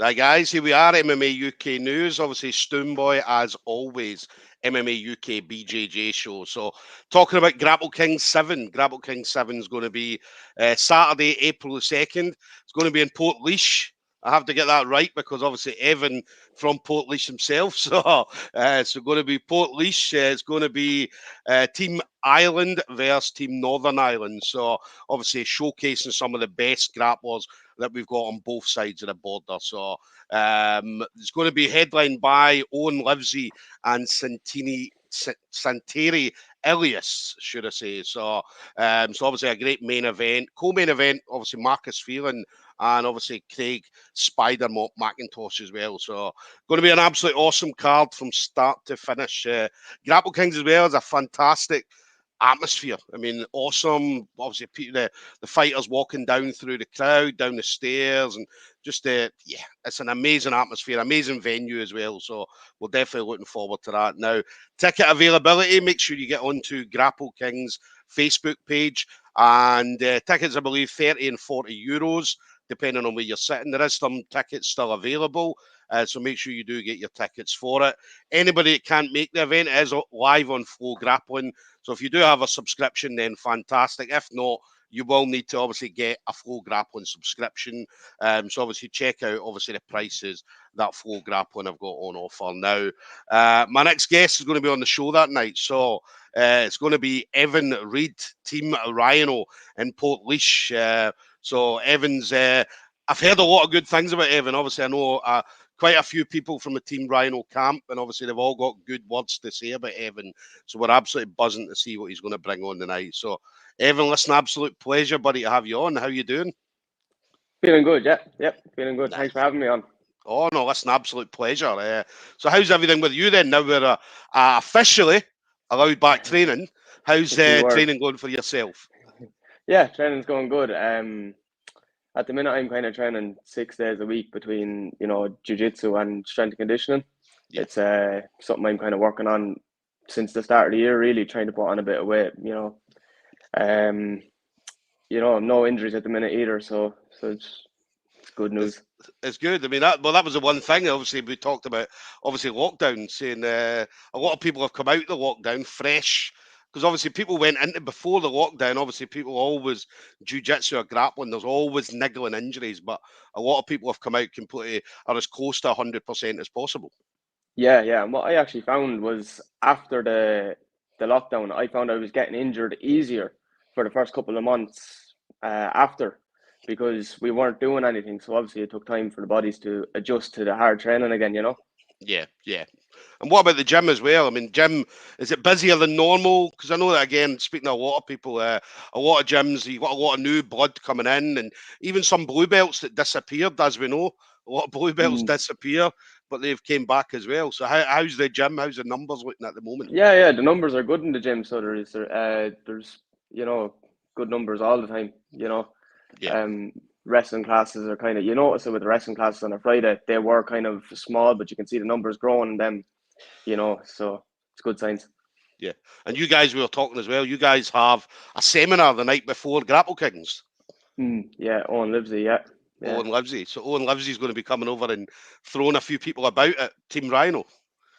Right, guys, here we are, MMA UK News. Obviously, Stoomboy, as always, MMA UK BJJ show. So, talking about Grapple Kings 7. Grapple Kings 7 is going to be Saturday, April the 2nd. It's going to be in Portlaoise. I have to get that right because obviously Evan from Portlaoise himself. So, so going to be Portlaoise. It's going to be Team Ireland versus Team Northern Ireland. So, obviously showcasing some of the best grapplers that we've got on both sides of the border. So it's going to be headlined by Owen Livesey and Santeri Elias, should I say. So, so obviously a great main event. Co-main event, obviously Marcus Phelan and obviously Craig Spider McIntosh as well. So going to be an absolutely awesome card from start to finish. Grapple Kings as well is a fantastic atmosphere. I mean, awesome. Obviously, the fighters walking down through the crowd, down the stairs, and just it's an amazing atmosphere, amazing venue as well. So we're definitely looking forward to that. Now, ticket availability. Make sure you get onto Grapple Kings Facebook page, and tickets, I believe, 30 and 40 euros, depending on where you're sitting. There is some tickets still available. So make sure you do get your tickets for it. Anybody that can't make the event is live on Flow Grappling. So if you do have a subscription, then fantastic. If not, you will need to obviously get a Flow Grappling subscription. So obviously check out obviously the prices that Flow Grappling have got on offer now. My next guest is going to be on the show that night. So it's going to be Evan Reid, Team Ryano in Portlaoise. So Evan's, I've heard a lot of good things about Evan. Obviously, I know quite a few people from the Team Ryano camp, and obviously they've all got good words to say about Evan. So we're absolutely buzzing to see what he's going to bring on tonight. So, Evan, listen, absolute pleasure, buddy, to have you on. How you doing? Feeling good, yeah. Yep, feeling good. Nice. Thanks for having me on. Oh, no, listen, absolute pleasure. So how's everything with you then? Now we're officially allowed back training. How's training going for yourself? Yeah, training's going good. At the minute, I'm kind of training 6 days a week between, jiu-jitsu and strength and conditioning. Yeah. It's something I'm kind of working on since the start of the year, really trying to put on a bit of weight, no injuries at the minute either, so it's good news. It's good. I mean, that was the one thing. Obviously, we talked about lockdown, saying a lot of people have come out of the lockdown fresh. Because obviously people went into before the lockdown. Obviously, people always jiu-jitsu or grappling. There's always niggling injuries, but a lot of people have come out completely are as close to 100% as possible. Yeah. And what I actually found was after the lockdown, I found I was getting injured easier for the first couple of months after, because we weren't doing anything. So obviously, it took time for the bodies to adjust to the hard training again. Yeah. And what about the gym as well? I mean, gym, is it busier than normal? Because I know that, again, speaking to a lot of people, a lot of gyms, you've got a lot of new blood coming in, and even some blue belts that disappeared, as we know. A lot of blue belts disappear, but they've came back as well. So how's the gym? How's the numbers looking at the moment? Yeah, the numbers are good in the gym. So there's good numbers all the time, Yeah. Wrestling classes are kind of, you notice it with the wrestling classes on a Friday, they were kind of small, but you can see the numbers growing in them, so it's good signs. Yeah. And you guys, we were talking as well, you guys have a seminar the night before Grapple Kings. Yeah, Owen Livesey, yeah. Owen Livesey. So Owen Livesey's going to be coming over and throwing a few people about at Team Ryano.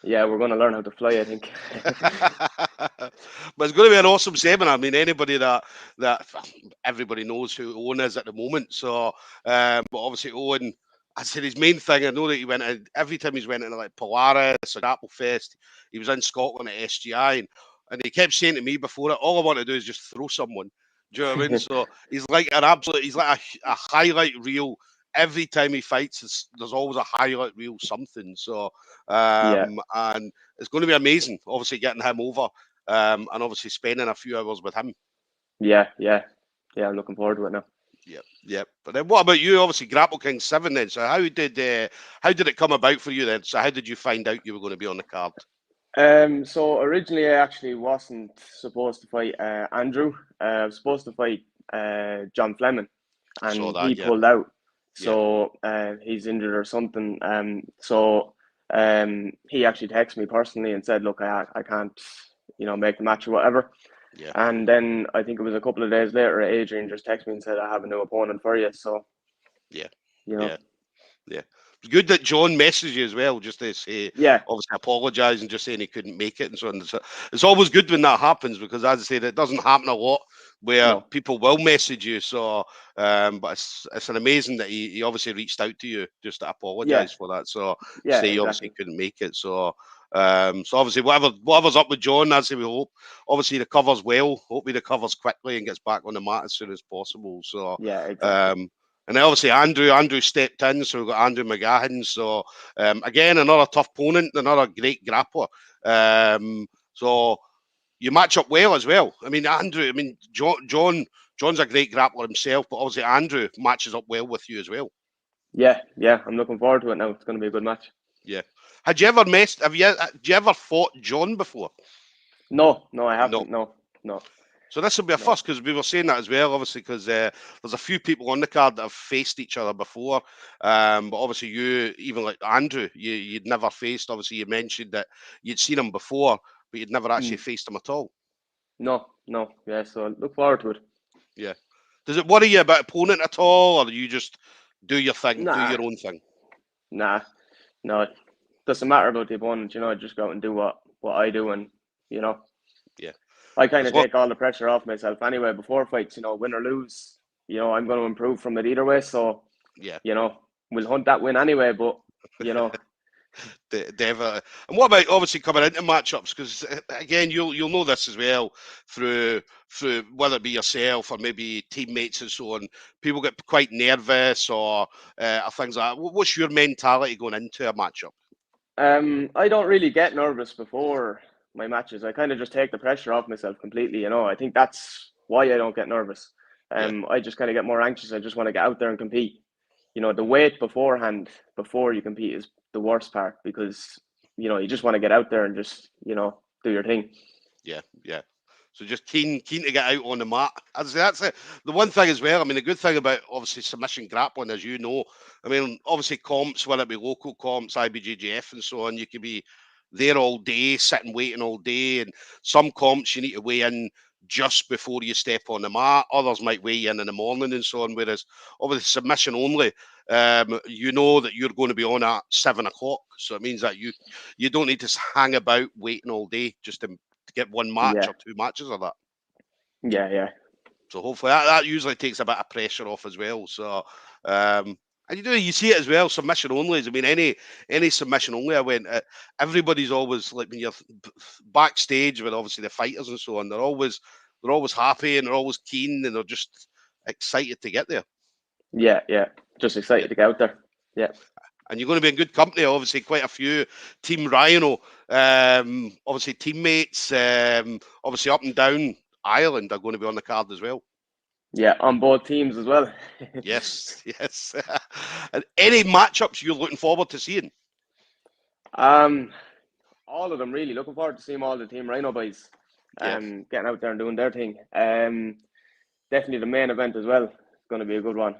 Yeah, we're going to learn how to fly, I think. But it's going to be an awesome seminar. I mean, anybody that everybody knows who Owen is at the moment. So, but obviously Owen, I said his main thing. I know that he went in every time he's went into like Polaris or Grapple Fest. He was in Scotland at SGI, and he kept saying to me before it, all I want to do is just throw someone. Do you know what I mean? So he's like a highlight reel. Every time he fights, there's always a highlight reel something. So, and it's going to be amazing, obviously, getting him over and obviously spending a few hours with him. Yeah, I'm looking forward to it now. Yep. But then what about you? Obviously, Grapple King 7 then. So how did it come about for you then? So how did you find out you were going to be on the card? So originally I actually wasn't supposed to fight Andrew. I was supposed to fight John Fleming, and he pulled out. So he's injured or something. So he actually texted me personally and said, "Look, I can't, make the match or whatever." Yeah. And then I think it was a couple of days later, Adrian just texted me and said, "I have a new opponent for you." So Yeah. good that John messaged you as well, just to say, yeah, obviously apologise and just saying he couldn't make it and so on. So it's always good when that happens, because, as I said, it doesn't happen a lot where people will message you. So, but it's an amazing that he obviously reached out to you just to apologise for that. So, say he obviously couldn't make it. So, so obviously whatever's up with John, as we hope, obviously he recovers well. Hope he recovers quickly and gets back on the mat as soon as possible. So, and then obviously Andrew stepped in, so we've got Andrew McGahon. So again, another tough opponent, another great grappler. So you match up well as well. I mean, Andrew, John's a great grappler himself, but obviously Andrew matches up well with you as well. Yeah, I'm looking forward to it now. It's going to be a good match. Yeah. Had you ever did you ever fought John before? No, I haven't. No. So this will be a first, because we were saying that as well, obviously, because there's a few people on the card that have faced each other before. But obviously you, even like Andrew, you'd never faced. Obviously you mentioned that you'd seen him before, but you'd never actually faced him at all. No. Yeah, so look forward to it. Yeah. Does it worry you about opponent at all, or do you just do your thing, do your own thing? No, it doesn't matter about the opponent. I just go out and do what I do, and Yeah. I kind of take all the pressure off myself anyway before fights. Win or lose, I'm going to improve from it either way. So yeah, we'll hunt that win anyway. But Definitely. And what about obviously coming into matchups? Because again, you'll know this as well through whether it be yourself or maybe teammates and so on. People get quite nervous or things like that. What's your mentality going into a matchup? I don't really get nervous before my matches. I kind of just take the pressure off myself completely. I think that's why I don't get nervous. I just kind of get more anxious. I just want to get out there and compete. The wait beforehand, before you compete, is the worst part, because you just want to get out there and just do your thing. Yeah. So just keen to get out on the mat. That's it. The one thing as well. I mean, the good thing about obviously submission grappling, as you know, I mean, obviously comps, whether it be local comps, IBJJF, and so on, you could be there all day, sitting waiting all day, and some comps you need to weigh in just before you step on the mat. Others might weigh in the morning and so on. Whereas obviously submission only, you know that you're going to be on at 7 o'clock, so it means that you don't need to hang about waiting all day just to get one match or two matches of that. Yeah. So hopefully that usually takes a bit of pressure off as well. So and you see it as well, submission only. I mean, any submission only I went at, everybody's always like, when you're backstage with obviously the fighters and so on, they're always happy and they're always keen and they're just excited to get there. Yeah. Just excited to get out there. Yeah. And you're going to be in good company. Obviously, quite a few Team Ryano, obviously teammates, obviously up and down Ireland are going to be on the card as well. Yeah, on both teams as well. yes. And any matchups you're looking forward to seeing? All of them, really. Looking forward to seeing all the Team Ryano boys getting out there and doing their thing. Definitely the main event as well. It's going to be a good one.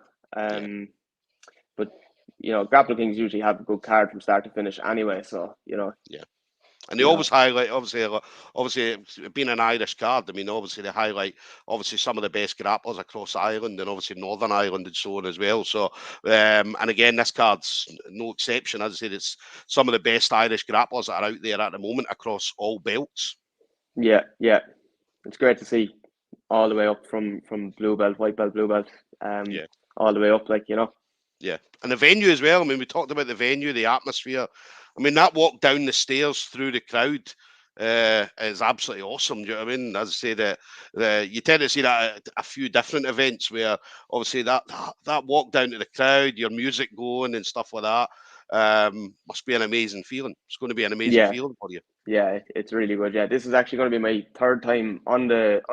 But Grapple Kings usually have a good card from start to finish anyway, so Yeah. And they always highlight, obviously being an Irish card, I mean, obviously they highlight some of the best grapplers across Ireland and obviously Northern Ireland and so on as well. So, and again, this card's no exception. As I said, it's some of the best Irish grapplers that are out there at the moment across all belts. Yeah. It's great to see all the way up from blue belt, white belt, blue belt, all the way up, Yeah, and the venue as well. I mean, we talked about the venue, the atmosphere. I mean, that walk down the stairs through the crowd is absolutely awesome. Do you know what I mean? As I say, you tend to see that at a few different events where obviously that walk down to the crowd, your music going and stuff like that, must be an amazing feeling. It's going to be an amazing feeling for you. Yeah, it's really good. Yeah, this is actually going to be my third time on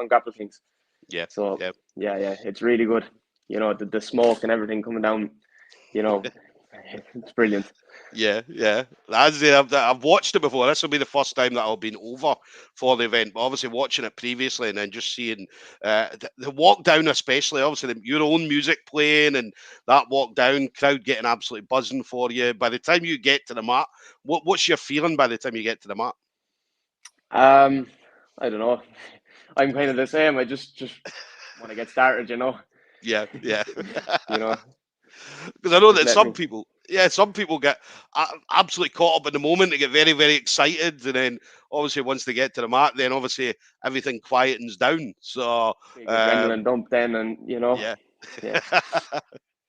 Grapple Kings. Yeah. So yeah, it's really good. The smoke and everything coming down. It's brilliant. Yeah. As I've watched it before. This will be the first time that I've been over for the event. But obviously watching it previously and then just seeing the walk down, especially obviously your own music playing and that walk down, crowd getting absolutely buzzing for you. By the time you get to the mat, what's your feeling by the time you get to the mat? I don't know. I'm kind of the same. I just want to get started. Yeah. Because I know that some people, Yeah, some people get absolutely caught up in the moment. They get very, very excited, and then obviously once they get to the mat, then obviously everything quietens down. So big adrenaline dump then, and yeah. yeah.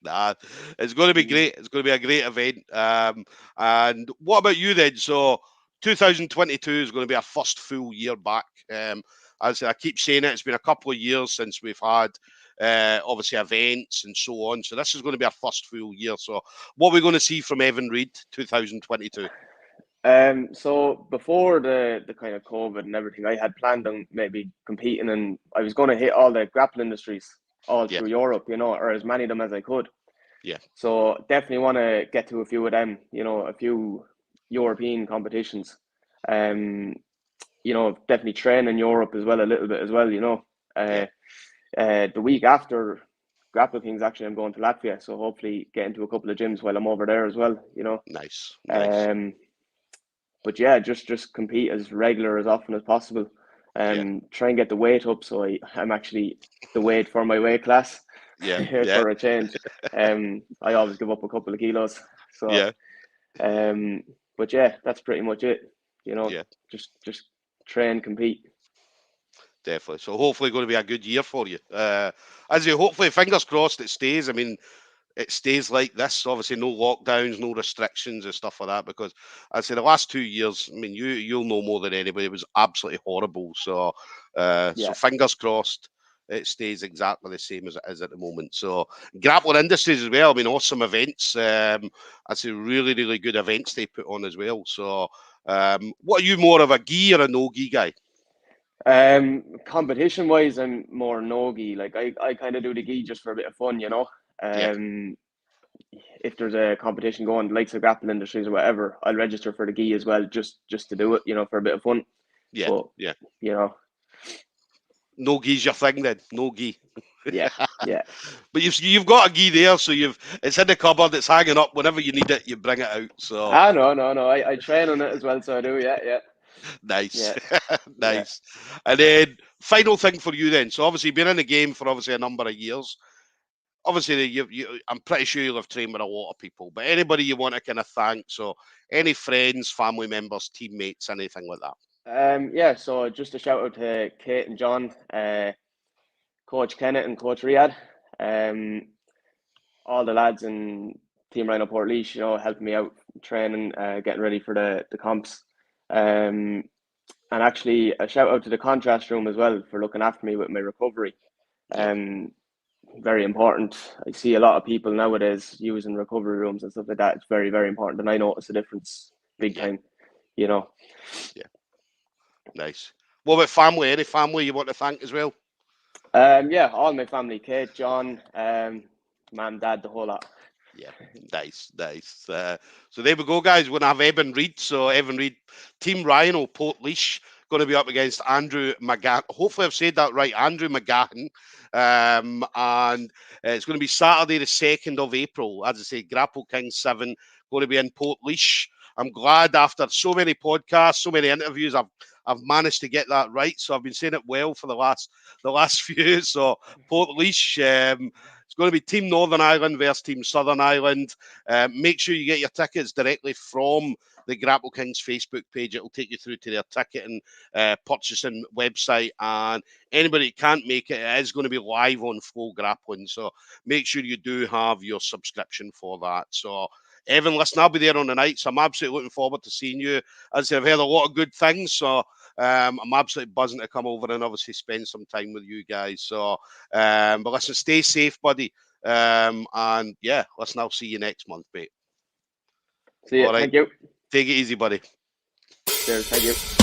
Nah, it's going to be great. It's going to be a great event. And what about you then? So 2022 is going to be our first full year back. As I keep saying it, it's been a couple of years since we've had obviously events and so on. So this is going to be our first full year. So what are we going to see from Evan Reid 2022? So before the kind of COVID and everything, I had planned on maybe competing, and I was going to hit all the grapple industries all through Europe, or as many of them as I could. Yeah. So definitely want to get to a few of them, a few European competitions. Definitely train in Europe as well, a little bit as well, the week after Grapple Kings, actually, I'm going to Latvia, so hopefully get into a couple of gyms while I'm over there as well, Nice. But yeah, just compete as regular as often as possible. Try and get the weight up, so I'm actually the weight for my weight class. For a change. I always give up a couple of kilos. So but yeah, that's pretty much it. Just train, compete. Definitely. So hopefully going to be a good year for you. As you hopefully, fingers crossed, it stays. I mean, it stays like this. Obviously, no lockdowns, no restrictions and stuff like that. Because I say the last 2 years, I mean, you'll know more than anybody. It was absolutely horrible. So, so fingers crossed, it stays exactly the same as it is at the moment. So, Grappling Industries as well. I mean, awesome events. I say really, really good events they put on as well. So, what are you more of a gi or a no gi guy? Competition wise, I'm more no gi. Like I kind of do the gi just for a bit of fun, If there's a competition going, like the Grapple Industries or whatever, I'll register for the gi as well, just to do it, for a bit of fun. But, no gi's your thing then. No gi. Yeah. But you've got a gi there, so it's in the cupboard. It's hanging up. Whenever you need it, you bring it out. So no. I train on it as well, so I do. Yeah. Nice. Nice. And then final thing for you then. So obviously you've been in the game for obviously a number of years. Obviously, I'm pretty sure you'll have trained with a lot of people, but anybody you want to kind of thank? So any friends, family members, teammates, anything like that? So just a shout out to Kate and John, Coach Kenneth and Coach Reid, all the lads in Team Ryano Portlaoise, helping me out training, getting ready for the comps. And actually a shout out to the contrast room as well for looking after me with my recovery. Very important. I see a lot of people nowadays using recovery rooms and stuff like that. It's very, very important, and I notice a difference big time. Yeah. Nice. What about family? Any family you want to thank as well? All my family, Kate, John, mum, dad, the whole lot. Yeah, nice. So there we go, guys. We're going to have Evan Reid. So Evan Reid, Team Ryano Portlaoise, going to be up against Andrew McGahon. Hopefully I've said that right, Andrew McGahon. And it's going to be Saturday the 2nd of April. As I say, Grapple Kings 7, going to be in Portlaoise. I'm glad after so many podcasts, so many interviews, I've managed to get that right. So I've been saying it well for the last few. So Portlaoise, it's going to be Team Northern Ireland versus Team Southern Ireland. Make sure you get your tickets directly from the Grapple Kings Facebook page. It will take you through to their ticketing purchasing website. And anybody that can't make it, it is going to be live on Flow Grappling. So make sure you do have your subscription for that. So Evan, listen, I'll be there on the night, so I'm absolutely looking forward to seeing you. As I say, I've heard a lot of good things, so I'm absolutely buzzing to come over and obviously spend some time with you guys. So, but listen, stay safe, buddy. And yeah, listen, I'll see you next month, mate. See you. All right. Thank you. Take it easy, buddy. Cheers. Thank you.